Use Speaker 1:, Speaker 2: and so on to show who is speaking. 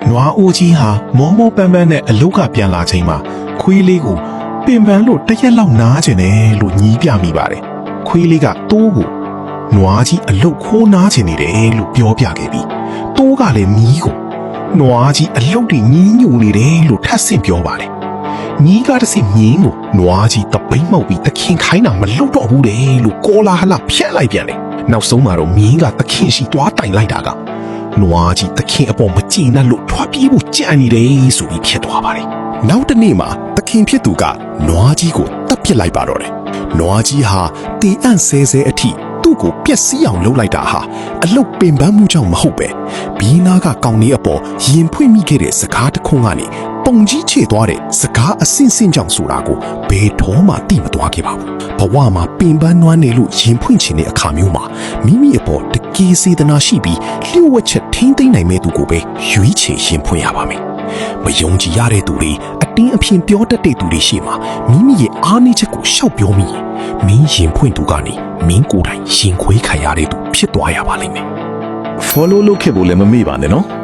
Speaker 1: နွားအိုကြီးဟာမောမောပန်းပန်းနဲ့အလုတ်ကပြန်လာချိန်မှာခွေးလေးကိုပင်ပန်းလို့တစ်ရက်လောက်နားကျင်တယ်လို့ညီးပြမိပါတယ်ခွေးလေးကတိုးကိုနွားကြီးအလုတ်ခိုးနားကျင်နေတယ်လို့ပြောပြခဲ့ပြီးတိုးကလည်းမြီးကိုနွားကြီးအလုတ်တွေညင်းညူနေတယ်လို့ထပ်ဆင့်ပြောပါတယ်ညီးကတစ်စိမြင်းကိုနွားကြီးတပိမ့်မောက်ပြီးတခင်ခိုင်းတာမလုပ်တော့ဘူးတယ်လို့ကောလာဟလဖြတ်လိုက်ပြန်တယ်နောက်ဆုံးမှာတော့မြင်းကတခင်ရှိသွားတိုင်လိုက်တာကနွားကြီးတခင်အပေါ်မကြည်နဲ့လို့ထွားပြေးဖို့ကြံ့နေတယ်ဆိုပြီးဖြစ်သွားပါတယ်
Speaker 2: နောက်တစ်နေ့မှာသခင်ဖြစ်သူကနွားကြီးကိုတပ်ပစ်လိုက်ပါတော့တယ်နွားကြီးဟာတေအံ့ဆဲဆဲအထိသူ့ကိုပျက်စီးအောင်လုပ်လိုက်တာဟာအလုတ်ပင်ပန်းမှုကြောင့်မဟုတ်ပဲဘီနာကကောင်းနေအပေါ်ရင်ဖွင့်မိခဲ့တဲ့စကားတစ်ခုကနေပုံကြီးချေသွားတဲ့စကားအဆင့်ဆင့်ကြောင့်ဆိုတာကိုဘယ်တော့မှသိမသွားခဲ့ပါဘူးဘဝမှာပင်ပန်းနွမ်းနေလို့ရင်ဖွင့်ချင်တဲ့အခါမျိုးမှာမိမိအပေါ်တကယ်စေတနာရှိပြီးလျှို့ဝှက်ချက်ထိမ့်သိမ့်နိုင်မဲ့သူကိုပဲရွေးချယ်ရင်ဖွင့်ရပါမယ်မယုံကြည်ရတဲ့သူတွေအတင်းအဖျင်ပြောတတ်တဲ့သူတွေရှိမှမိမိရဲ့အားနည်းချက်ကိုရှောက်ပြောမိရင်မင်းရင်ဖွင့်သူကနေမင်းကိုယ်တိုင်ရင်ခွေးခံရတဲ့သူဖြစ်သွားရပါလိမ့်မယ်
Speaker 3: follow လုပ်ခဲ့ဖို့လည်းမမေ့ပါနဲ့နော်